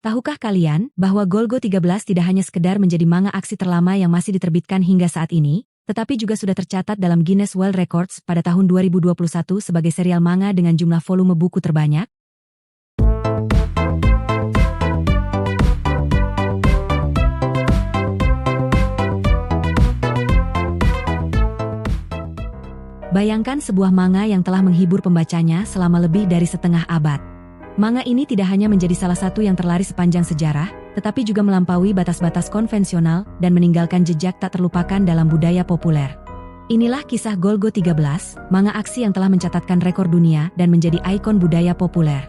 Tahukah kalian bahwa Golgo 13 tidak hanya sekedar menjadi manga aksi terlama yang masih diterbitkan hingga saat ini, tetapi juga sudah tercatat dalam Guinness World Records pada tahun 2021 sebagai serial manga dengan jumlah volume buku terbanyak? Bayangkan sebuah manga yang telah menghibur pembacanya selama lebih dari setengah abad. Manga ini tidak hanya menjadi salah satu yang terlaris sepanjang sejarah, tetapi juga melampaui batas-batas konvensional dan meninggalkan jejak tak terlupakan dalam budaya populer. Inilah kisah Golgo 13, manga aksi yang telah mencatatkan rekor dunia dan menjadi ikon budaya populer.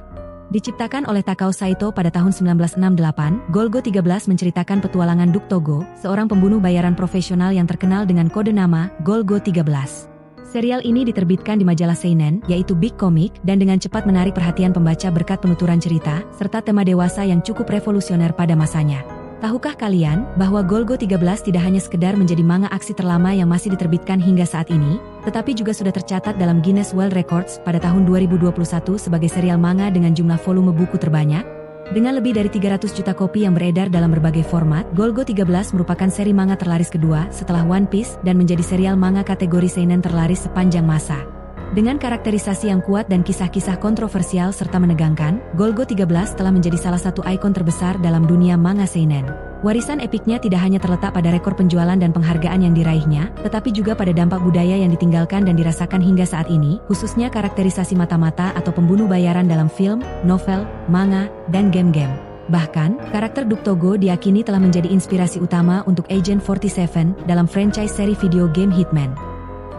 Diciptakan oleh Takao Saito pada tahun 1968, Golgo 13 menceritakan petualangan Duke Togo, seorang pembunuh bayaran profesional yang terkenal dengan kode nama Golgo 13. Serial ini diterbitkan di majalah seinen, yaitu Big Comic, dan dengan cepat menarik perhatian pembaca berkat penuturan cerita, serta tema dewasa yang cukup revolusioner pada masanya. Tahukah kalian bahwa Golgo 13 tidak hanya sekedar menjadi manga aksi terlama yang masih diterbitkan hingga saat ini, tetapi juga sudah tercatat dalam Guinness World Records pada tahun 2021 sebagai serial manga dengan jumlah volume buku terbanyak? Dengan lebih dari 300 juta kopi yang beredar dalam berbagai format, Golgo 13 merupakan seri manga terlaris kedua setelah One Piece dan menjadi serial manga kategori seinen terlaris sepanjang masa. Dengan karakterisasi yang kuat dan kisah-kisah kontroversial serta menegangkan, Golgo 13 telah menjadi salah satu ikon terbesar dalam dunia manga seinen. Warisan epiknya tidak hanya terletak pada rekor penjualan dan penghargaan yang diraihnya, tetapi juga pada dampak budaya yang ditinggalkan dan dirasakan hingga saat ini, khususnya karakterisasi mata-mata atau pembunuh bayaran dalam film, novel, manga, dan game-game. Bahkan, karakter Duke Togo diyakini telah menjadi inspirasi utama untuk Agent 47 dalam franchise seri video game Hitman.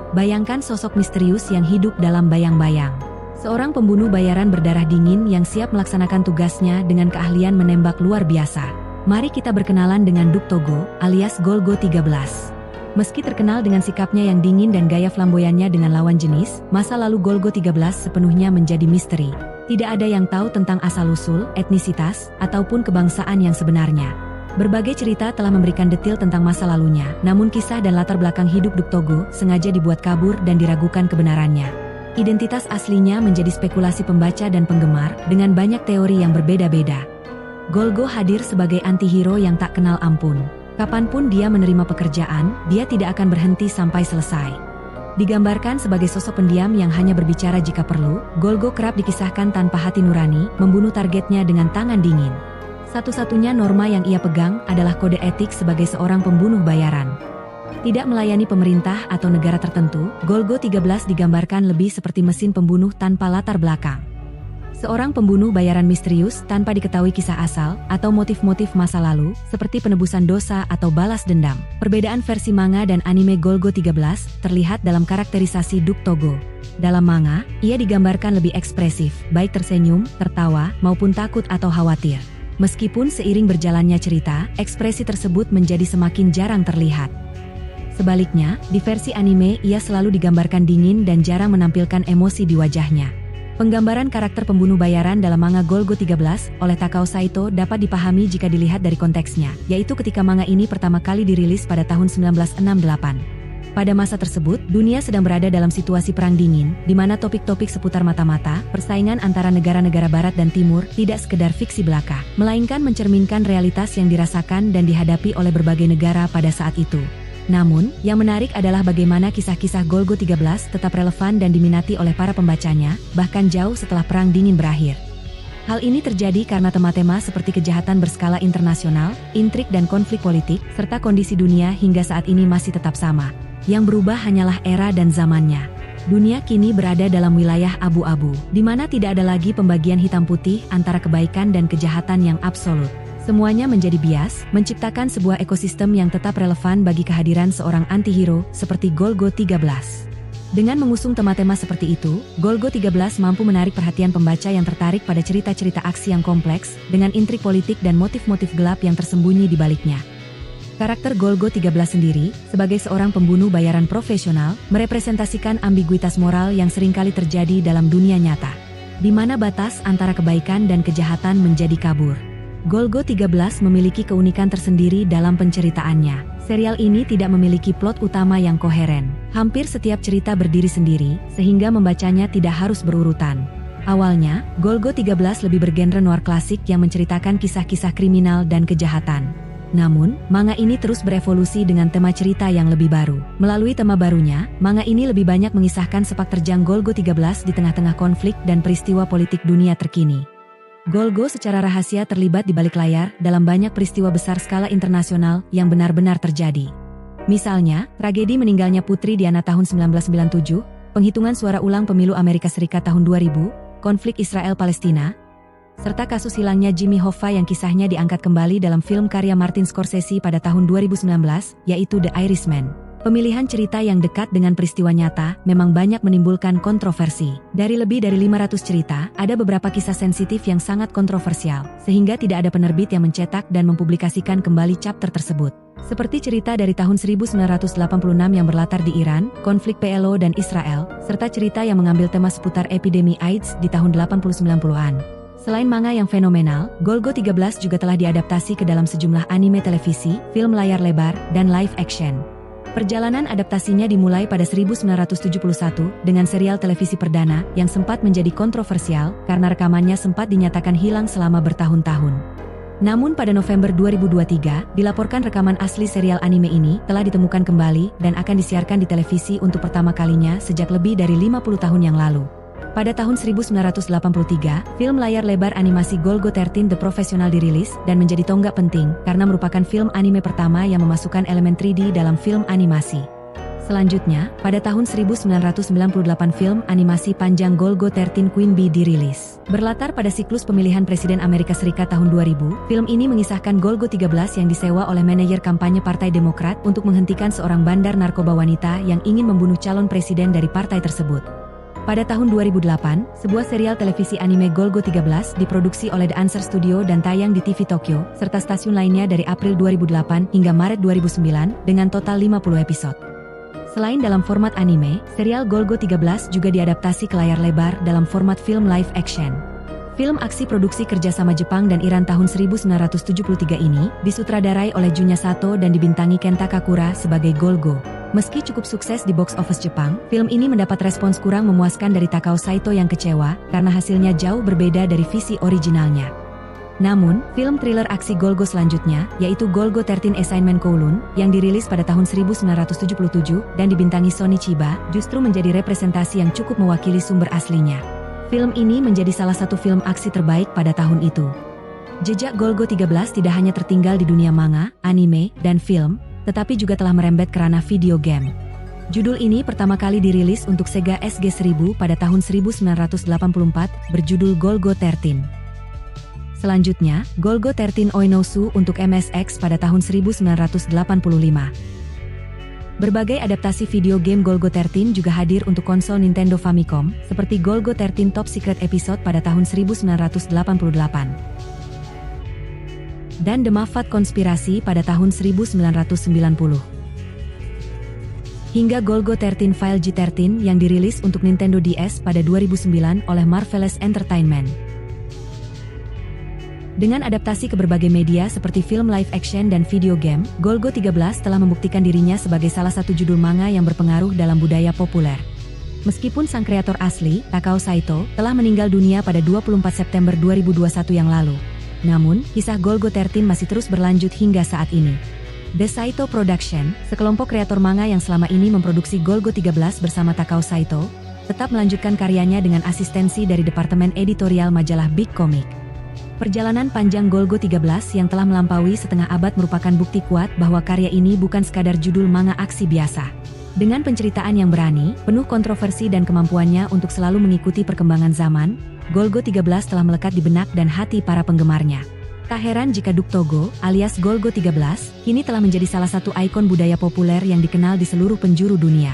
Bayangkan sosok misterius yang hidup dalam bayang-bayang. Seorang pembunuh bayaran berdarah dingin yang siap melaksanakan tugasnya dengan keahlian menembak luar biasa. Mari kita berkenalan dengan Duke Togo, alias Golgo 13. Meski terkenal dengan sikapnya yang dingin dan gaya flamboyannya dengan lawan jenis, masa lalu Golgo 13 sepenuhnya menjadi misteri. Tidak ada yang tahu tentang asal-usul, etnisitas, ataupun kebangsaan yang sebenarnya. Berbagai cerita telah memberikan detail tentang masa lalunya, namun kisah dan latar belakang hidup Duke Togo sengaja dibuat kabur dan diragukan kebenarannya. Identitas aslinya menjadi spekulasi pembaca dan penggemar, dengan banyak teori yang berbeda-beda. Golgo hadir sebagai antihero yang tak kenal ampun. Kapanpun dia menerima pekerjaan, dia tidak akan berhenti sampai selesai. Digambarkan sebagai sosok pendiam yang hanya berbicara jika perlu, Golgo kerap dikisahkan tanpa hati nurani, membunuh targetnya dengan tangan dingin. Satu-satunya norma yang ia pegang adalah kode etik sebagai seorang pembunuh bayaran. Tidak melayani pemerintah atau negara tertentu, Golgo 13 digambarkan lebih seperti mesin pembunuh tanpa latar belakang. Seorang pembunuh bayaran misterius tanpa diketahui kisah asal atau motif-motif masa lalu, seperti penebusan dosa atau balas dendam. Perbedaan versi manga dan anime Golgo 13 terlihat dalam karakterisasi Duke Togo. Dalam manga, ia digambarkan lebih ekspresif, baik tersenyum, tertawa, maupun takut atau khawatir. Meskipun seiring berjalannya cerita, ekspresi tersebut menjadi semakin jarang terlihat. Sebaliknya, di versi anime ia selalu digambarkan dingin dan jarang menampilkan emosi di wajahnya. Penggambaran karakter pembunuh bayaran dalam manga Golgo 13 oleh Takao Saito dapat dipahami jika dilihat dari konteksnya, yaitu ketika manga ini pertama kali dirilis pada tahun 1968. Pada masa tersebut, dunia sedang berada dalam situasi perang dingin, di mana topik-topik seputar mata-mata, persaingan antara negara-negara barat dan timur tidak sekedar fiksi belaka, melainkan mencerminkan realitas yang dirasakan dan dihadapi oleh berbagai negara pada saat itu. Namun, yang menarik adalah bagaimana kisah-kisah Golgo 13 tetap relevan dan diminati oleh para pembacanya, bahkan jauh setelah Perang Dingin berakhir. Hal ini terjadi karena tema-tema seperti kejahatan berskala internasional, intrik dan konflik politik, serta kondisi dunia hingga saat ini masih tetap sama. Yang berubah hanyalah era dan zamannya. Dunia kini berada dalam wilayah abu-abu, di mana tidak ada lagi pembagian hitam putih antara kebaikan dan kejahatan yang absolut. Semuanya menjadi bias, menciptakan sebuah ekosistem yang tetap relevan bagi kehadiran seorang antihero seperti Golgo 13. Dengan mengusung tema-tema seperti itu, Golgo 13 mampu menarik perhatian pembaca yang tertarik pada cerita-cerita aksi yang kompleks, dengan intrik politik dan motif-motif gelap yang tersembunyi di baliknya. Karakter Golgo 13 sendiri, sebagai seorang pembunuh bayaran profesional, merepresentasikan ambiguitas moral yang seringkali terjadi dalam dunia nyata, di mana batas antara kebaikan dan kejahatan menjadi kabur. Golgo 13 memiliki keunikan tersendiri dalam penceritaannya. Serial ini tidak memiliki plot utama yang koheren. Hampir setiap cerita berdiri sendiri, sehingga membacanya tidak harus berurutan. Awalnya, Golgo 13 lebih bergenre noir klasik yang menceritakan kisah-kisah kriminal dan kejahatan. Namun, manga ini terus berevolusi dengan tema cerita yang lebih baru. Melalui tema barunya, manga ini lebih banyak mengisahkan sepak terjang Golgo 13 di tengah-tengah konflik dan peristiwa politik dunia terkini. Golgo secara rahasia terlibat di balik layar dalam banyak peristiwa besar skala internasional yang benar-benar terjadi. Misalnya, tragedi meninggalnya Putri Diana tahun 1997, penghitungan suara ulang pemilu Amerika Serikat tahun 2000, konflik Israel-Palestina, serta kasus hilangnya Jimmy Hoffa yang kisahnya diangkat kembali dalam film karya Martin Scorsese pada tahun 2019, yaitu The Irishman. Pemilihan cerita yang dekat dengan peristiwa nyata memang banyak menimbulkan kontroversi. Dari lebih dari 500 cerita, ada beberapa kisah sensitif yang sangat kontroversial, sehingga tidak ada penerbit yang mencetak dan mempublikasikan kembali chapter tersebut. Seperti cerita dari tahun 1986 yang berlatar di Iran, konflik PLO dan Israel, serta cerita yang mengambil tema seputar epidemi AIDS di tahun 80-90-an. Selain manga yang fenomenal, Golgo 13 juga telah diadaptasi ke dalam sejumlah anime televisi, film layar lebar, dan live action. Perjalanan adaptasinya dimulai pada 1971 dengan serial televisi perdana yang sempat menjadi kontroversial karena rekamannya sempat dinyatakan hilang selama bertahun-tahun. Namun pada November 2023, dilaporkan rekaman asli serial anime ini telah ditemukan kembali dan akan disiarkan di televisi untuk pertama kalinya sejak lebih dari 50 tahun yang lalu. Pada tahun 1983, film layar lebar animasi Golgo 13 The Professional dirilis dan menjadi tonggak penting karena merupakan film anime pertama yang memasukkan elemen 3D dalam film animasi. Selanjutnya, pada tahun 1998 film animasi panjang Golgo 13 Queen Bee dirilis. Berlatar pada siklus pemilihan Presiden Amerika Serikat tahun 2000, film ini mengisahkan Golgo 13 yang disewa oleh manajer kampanye Partai Demokrat untuk menghentikan seorang bandar narkoba wanita yang ingin membunuh calon presiden dari partai tersebut. Pada tahun 2008, sebuah serial televisi anime Golgo 13 diproduksi oleh The Answer Studio dan tayang di TV Tokyo, serta stasiun lainnya dari April 2008 hingga Maret 2009 dengan total 50 episode. Selain dalam format anime, serial Golgo 13 juga diadaptasi ke layar lebar dalam format film live action. Film aksi produksi kerjasama Jepang dan Iran tahun 1973 ini disutradarai oleh Junya Sato dan dibintangi Kenta Kakura sebagai Golgo. Meski cukup sukses di box office Jepang, film ini mendapat respons kurang memuaskan dari Takao Saito yang kecewa karena hasilnya jauh berbeda dari visi originalnya. Namun, film thriller aksi Golgo selanjutnya, yaitu Golgo 13 Assignment Kowloon, yang dirilis pada tahun 1977 dan dibintangi Sonny Chiba, justru menjadi representasi yang cukup mewakili sumber aslinya. Film ini menjadi salah satu film aksi terbaik pada tahun itu. Jejak Golgo 13 tidak hanya tertinggal di dunia manga, anime, dan film, tetapi juga telah merembet ke ranah video game. Judul ini pertama kali dirilis untuk Sega SG-1000 pada tahun 1984, berjudul Golgo 13. Selanjutnya, Golgo 13 Oinosu untuk MSX pada tahun 1985. Berbagai adaptasi video game Golgo 13 juga hadir untuk konsol Nintendo Famicom, seperti Golgo 13 Top Secret Episode pada tahun 1988. Dan The Mafat Konspirasi pada tahun 1990. Hingga Golgo 13 File G13 yang dirilis untuk Nintendo DS pada 2009 oleh Marvelous Entertainment. Dengan adaptasi ke berbagai media seperti film live action dan video game, Golgo 13 telah membuktikan dirinya sebagai salah satu judul manga yang berpengaruh dalam budaya populer. Meskipun sang kreator asli, Takao Saito, telah meninggal dunia pada 24 September 2021 yang lalu. Namun, kisah Golgo 13 masih terus berlanjut hingga saat ini. The Saito Production, sekelompok kreator manga yang selama ini memproduksi Golgo 13 bersama Takao Saito, tetap melanjutkan karyanya dengan asistensi dari Departemen Editorial majalah Big Comic. Perjalanan panjang Golgo 13 yang telah melampaui setengah abad merupakan bukti kuat bahwa karya ini bukan sekadar judul manga aksi biasa. Dengan penceritaan yang berani, penuh kontroversi dan kemampuannya untuk selalu mengikuti perkembangan zaman, Golgo 13 telah melekat di benak dan hati para penggemarnya. Tak heran jika Duk Togo, alias Golgo 13, kini telah menjadi salah satu ikon budaya populer yang dikenal di seluruh penjuru dunia.